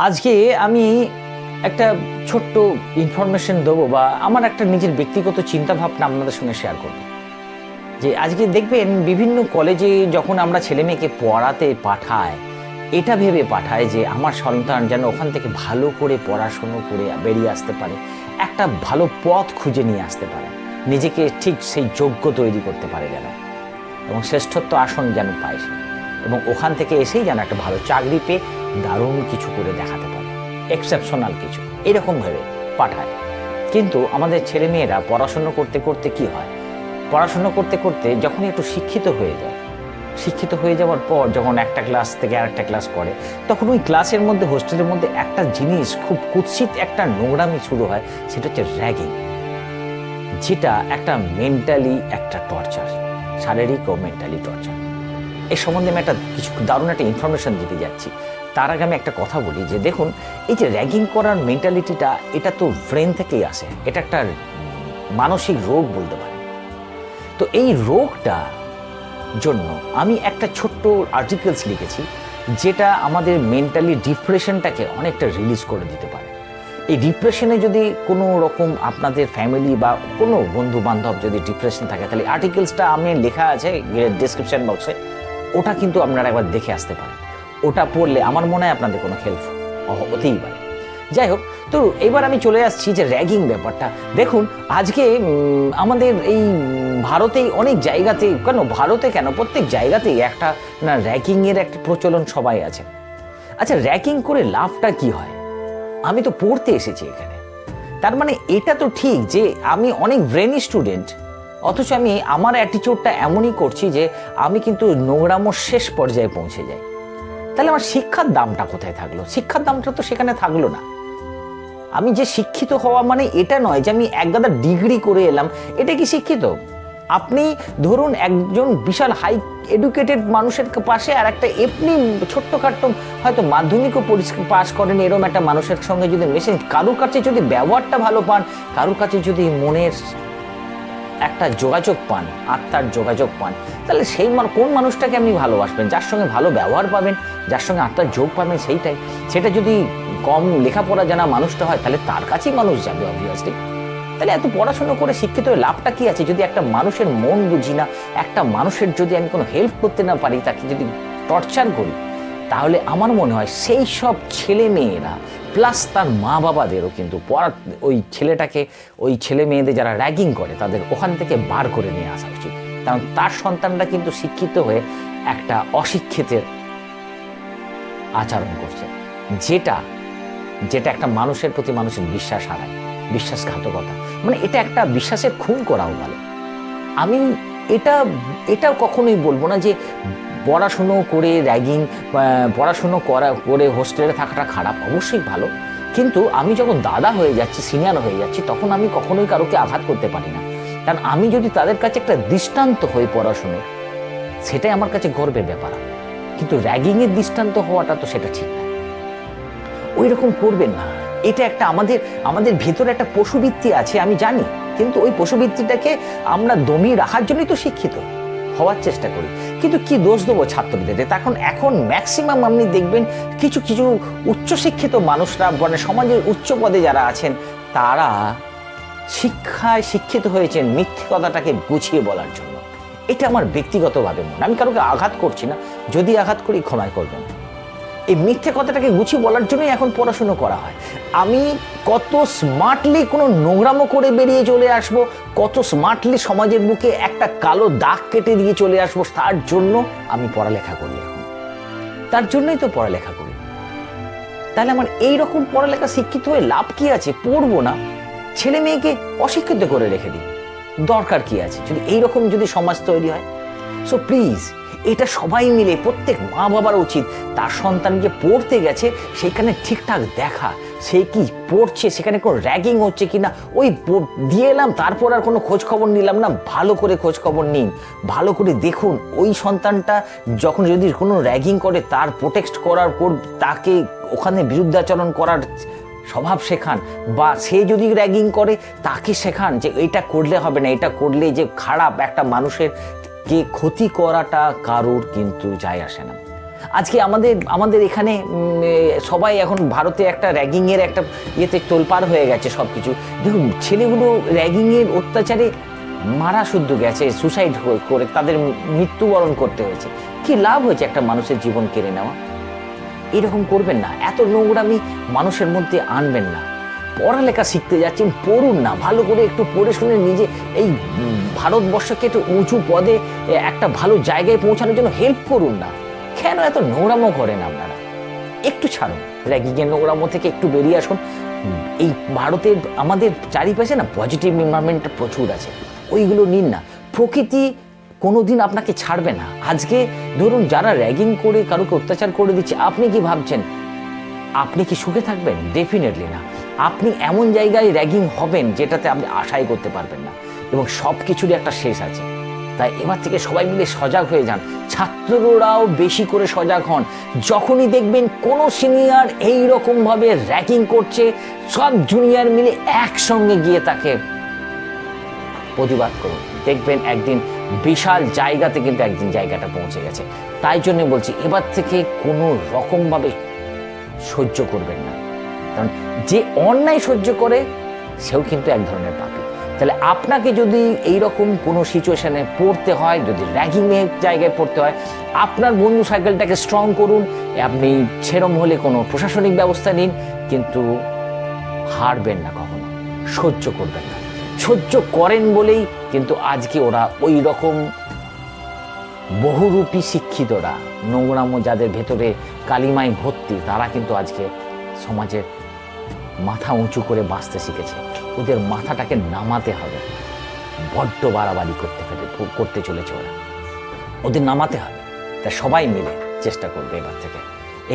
আজকে আমি একটা ছোট্ট ইনফরমেশন দেবো বা আমার একটা নিজের ব্যক্তিগত চিন্তাভাবনা আপনাদের সঙ্গে শেয়ার করব। যে আজকে দেখবেন বিভিন্ন কলেজে যখন আমরা ছেলে মেয়েকে পড়াতে পাঠাই, এটা ভেবে পাঠায় যে আমার সন্তান যেন ওখান থেকে ভালো করে পড়াশুনো করে বেরিয়ে আসতে পারে, একটা ভালো পথ খুঁজে নিয়ে আসতে পারে, নিজেকে ঠিক সেই যোগ্য তৈরি করতে পারে যেন, এবং শ্রেষ্ঠত্ব আসন যেন পায় সে, এবং ওখান থেকে এসেই যেন একটা ভালো চাকরি পেয়ে দারুণ কিছু করে দেখাতে পারে, এক্সেপশনাল কিছু, এরকম ভেবে পাঠায়। কিন্তু আমাদের ছেলে মেয়েরা পড়াশুনো করতে করতে কি হয়, পড়াশুনো করতে করতে যখন একটু শিক্ষিত হয়ে যায়, শিক্ষিত হয়ে যাওয়ার পর যখন একটা ক্লাস থেকে আরেকটা ক্লাস পড়ে, তখন ওই ক্লাসের মধ্যে হোস্টেলের মধ্যে একটা জিনিস খুব কুৎসিত একটা নোংরামি শুরু হয়, সেটা হচ্ছে র্যাগিং, যেটা একটা মেন্টালি একটা টর্চার, শারীরিক ও মেন্টালি টর্চার। এই সম্বন্ধে আমি একটা কিছু দারুণ একটা ইনফরমেশন দিতে যাচ্ছি। তার আগে আমি একটা কথা বলি যে দেখুন, এই যে র্যাগিং করার মেন্টালিটিটা, এটা তো ব্রেন থেকেই আসে, এটা একটা মানসিক রোগ বলতে পারে। তো এই রোগটা জন্য আমি একটা ছোট্ট আর্টিকেলস লিখেছি, যেটা আমাদের মেন্টালি ডিপ্রেশনটাকে অনেকটা রিলিজ করে দিতে পারে। এই ডিপ্রেশনে যদি কোনো রকম আপনাদের ফ্যামিলি বা কোনো বন্ধু বান্ধব যদি ডিপ্রেশন থাকে, তাহলে আর্টিকেলসটা আমি লেখা আছে ডেসক্রিপশন বক্সে, ওটা কিন্তু আপনারা একবার দেখে আসতে পারেন। ওটা পড়লে আমার মনে হয় আপনাদের কোনো হেল্প হতেই পারে। যাই হোক, তো এবার আমি চলে আসছি যে র্যাগিং ব্যাপারটা। দেখুন, আজকে আমাদের এই ভারতেই অনেক জায়গাতে, কেন ভারতে কেন প্রত্যেক জায়গাতেই একটা না র্যাগিংয়ের একটা প্রচলন সবাই আছে। আচ্ছা, র্যাগিং করে লাভটা কি হয়? আমি তো পড়তে এসেছি এখানে, তার মানে এটা তো ঠিক যে আমি অনেক ব্রেনি স্টুডেন্ট, অথচ আমি আমার অ্যাটিটিউডটা এমনই করছি যে আমি কিন্তু নোংরামোর শেষ পর্যায়ে পৌঁছে যাই। তাহলে আমার শিক্ষার দামটা কোথায় থাকলো? শিক্ষার দামটা তো সেখানে থাকলো না। আমি যে শিক্ষিত হওয়া মানে এটা নয় যে আমি একগাদা ডিগ্রি করে এলাম, এটা কি শিক্ষিত? আপনি ধরুন একজন বিশাল হাই এডুকেটেড মানুষের পাশে আর একটা এমনি ছোট্টখাট্টো হয়তো মাধ্যমিকও পাস করেন এরকম একটা মানুষের সঙ্গে যদি মেশেন, কারুর কাছে যদি ব্যবহারটা ভালো পান, কারুর কাছে যদি মনের একটা যোগাযোগ পান, আত্মার যোগাযোগ পান, তাহলে সেই কোন মানুষটাকে আপনি ভালোবাসবেন? যার সঙ্গে ভালো ব্যবহার পাবেন, যার সঙ্গে আত্মার যোগ পাবেন, সেইটাই। সেটা যদি কম লেখাপড়া জানা মানুষটা হয়, তাহলে তার কাছেই মানুষ যাবে অবভিয়াসলি। তাহলে এত পড়াশোনা করে শিক্ষিত হয়ে লাভটা কি আছে যদি একটা মানুষের মন বুঝি না, একটা মানুষের যদি আমি কোনো হেল্প করতে না পারি, তাকে যদি টর্চার করি, তাহলে আমার মনে হয় সেই সব ছেলে মেয়েরা প্লাস তার মা বাবাদেরও কিন্তু ওই ছেলেটাকে, ওই ছেলে মেয়েদের যারা র্যাগিং করে, তাদের ওখান থেকে বার করে নিয়ে আসা উচিত। কারণ তার সন্তানরা কিন্তু শিক্ষিত হয়ে একটা অশিক্ষিতের আচরণ করছে, যেটা যেটা একটা মানুষের প্রতি মানুষের বিশ্বাস হারায়, বিশ্বাসঘাতকতা, মানে এটা একটা বিশ্বাসের খুন করাও বলে। আমি এটা কখনোই বলবো না যে পড়াশুনো করে র্যাগিং, পড়াশুনো করে হোস্টেলে থাকাটা খারাপ, অবশ্যই ভালো। কিন্তু আমি যখন দাদা হয়ে যাচ্ছি, সিনিয়র হয়ে যাচ্ছি, তখন আমি কখনোই কারোকে আঘাত করতে পারি না। কারণ আমি যদি তাদের কাছে একটা দৃষ্টান্ত হই পড়াশুনোর, সেটাই আমার কাছে গর্বের ব্যাপার। কিন্তু র্যাগিংয়ের দৃষ্টান্ত হওয়াটা তো সেটা ঠিক না। ওই রকম করবেন না। এটা একটা আমাদের ভেতরে একটা পশুবৃত্তি আছে, আমি জানি, কিন্তু ওই পশুবৃত্তিটাকে আমরা দমিয়ে রাখার জন্যই তো শিক্ষিত হওয়ার চেষ্টা করি। কিন্তু কি দোষ দেবো ছাত্রদের? এখন ম্যাক্সিমাম আপনি দেখবেন কিছু কিছু উচ্চশিক্ষিত মানুষরা, মানে সমাজের উচ্চ পদে যারা আছেন, তারা শিক্ষায় শিক্ষিত হয়েছেন মিথ্যে কথাটাকে গুছিয়ে বলার জন্য। এটা আমার ব্যক্তিগতভাবে মনে, আমি কারোকে আঘাত করছি না, যদি আঘাত করি ক্ষমায় করবেন। এই মিথ্যে কথাটাকে গুছিয়ে বলার জন্যই এখন পড়াশুনো করা হয়। আমি কত স্মার্টলি কোনো নোংরামো করে বেরিয়ে চলে আসব, কত স্মার্টলি সমাজের বুকে একটা কালো দাগ কেটে দিয়ে চলে আসবো, তার জন্য আমি পড়ালেখা করি। এখন তার জন্যই তো পড়ালেখা করি। তাহলে আমার এইরকম পড়ালেখা শিক্ষিত হয়ে লাভ কি আছে? পড়বো না, ছেলে মেয়েকে অশিক্ষিত করে রেখে দিই, দরকার কি আছে যদি এইরকম যদি সমাজ তৈরি হয়? সো প্লিজ, এটা সবাই মিলে প্রত্যেক মা বাবার উচিত তার সন্তান যে পড়তে গেছে সেখানে ঠিকঠাক দেখা, সে কি পড়ছে, সেখানে কোনো র্যাগিং হচ্ছে কিনা, ওই দিয়ে এলাম তারপর আর কোনো খোঁজ খবর নিলাম না। ভালো করে খোঁজ খবর নিন, ভালো করে দেখুন ওই সন্তানটা যখন যদি কোনো র্যাগিং করে তার প্রোটেক্ট করার পর তাকে ওখানে বিরুদ্ধাচরণ করার স্বভাব শেখান, বা সে যদি র্যাগিং করে তাকে শেখান যে এটা করলে হবে না, এটা করলে যে খারাপ। একটা মানুষের কে ক্ষতি করাটা কারোর কিন্তু যায় আসে না। আজকে আমাদের এখানে সবাই এখন ভারতে একটা র্যাগিংয়ের একটা ইয়েতে তোলপাড় হয়ে গেছে সব কিছু। দেখুন, ছেলেগুলো র্যাগিংয়ের অত্যাচারে মারা শুদ্ধ গেছে, সুসাইড করে তাদের মৃত্যুবরণ করতে হয়েছে। কি লাভ হয়েছে একটা মানুষের জীবন কেড়ে নেওয়া? এরকম করবেন না, এত নোংরামি মানুষের মধ্যে আনবেন না। পড়ালেখা শিখতে যাচ্ছেন, পড়ুন না, ভালো করে একটু পড়ে শুনে নিজে এই ভারতবর্ষকে একটু উঁচু পদে একটা ভালো জায়গায় পৌঁছানোর জন্য হেল্প করুন না। কেন এত নোংরামো করেন আপনারা? একটু ছাড়ুন, র্যাগিংয়ের নোংরামো থেকে একটু বেরিয়ে আসুন। এই ভারতের আমাদের চারিপাশে না পজিটিভ এনভায়রনমেন্ট প্রচুর আছে, ওইগুলো নিন না। প্রকৃতি কোনোদিন আপনাকে ছাড়বে না। আজকে ধরুন, যারা র্যাগিং করে কারোকে অত্যাচার করে দিচ্ছে, আপনি কি ভাবছেন আপনি কি সুখে থাকবেন? ডেফিনেটলি না। আপনি এমন জায়গায় র্যাগিং হবেন যেটাতে আপনি আশাই করতে পারবেন না, এবং সব কিছুরই একটা শেষ আছে। তাই এবার থেকে সবাই মিলে সজাগ হয়ে যান। ছাত্ররাও বেশি করে সজাগ হন। যখনই দেখবেন কোনো সিনিয়র এইরকমভাবে র্যাগিং করছে, সব জুনিয়র মিলে একসঙ্গে গিয়ে তাকে প্রতিবাদ করুন। দেখবেন একদিন বিশাল জায়গাতে কিন্তু একদিন জায়গাটা পৌঁছে গেছে। তাই জন্য বলছি, এবার থেকে কোনো রকমভাবে সহ্য করবেন না, কারণ যে অন্যায় সহ্য করে সেও কিন্তু এক ধরনের পাপী। তাহলে আপনাকে যদি এইরকম কোনো সিচুয়েশনে পড়তে হয়, যদি র্যাগিংয়ের জায়গায় পড়তে হয়, আপনার বন্ধু সাইকেলটাকে স্ট্রং করুন। আপনি সেরম হলে কোনো প্রশাসনিক ব্যবস্থা নিন, কিন্তু হারবেন না কখনো, সহ্য করবেন না। সহ্য করেন বলেই কিন্তু আজকে ওরা ওই রকম বহুরূপী শিক্ষিতরা, নোংরামো যাদের ভেতরে কালিমায় ভর্তি, তারা কিন্তু আজকে সমাজের মাথা উঁচু করে বাঁচতে শিখেছে। ওদের মাথাটাকে নামাতে হবে। বড্ড বাড়াবাড়ি করতে চলেছে ওরা, ওদের নামাতে হবে। তা সবাই মিলে চেষ্টা করবে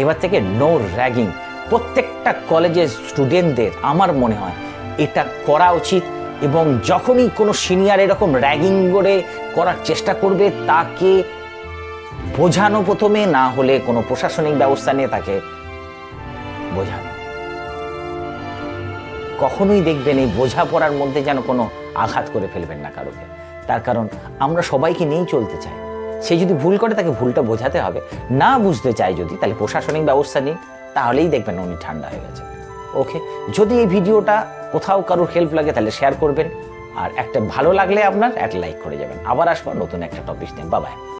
এবার থেকে নো র্যাগিং। প্রত্যেকটা কলেজের স্টুডেন্টদের আমার মনে হয় এটা করা উচিত, এবং যখনই কোনো সিনিয়র এরকম র্যাগিং করে করার চেষ্টা করবে, তাকে বোঝানো প্রথমে, না হলে কোনো প্রশাসনিক ব্যবস্থা নিয়ে তাকে বোঝানো। কখনোই দেখবেন এই বোঝাপড়ার মধ্যে যেন কোনো আঘাত করে ফেলবেন না কারোকে। তার কারণ আমরা সবাইকে নিয়েই চলতে চাই। সে যদি ভুল করে তাকে ভুলটা বোঝাতে হবে। না বুঝতে চায় যদি, তাহলে প্রশাসনিক ব্যবস্থা নিন, তাহলেই দেখবেন উনি ঠান্ডা হয়ে গেছে। ওকে, যদি এই ভিডিওটা কোথাও কারোর হেল্প লাগে তাহলে শেয়ার করবেন, আর একটা ভালো লাগলে আপনার একটা লাইক করে যাবেন। আবার আসবো নতুন একটা টপিক নিয়ে। Bye bye.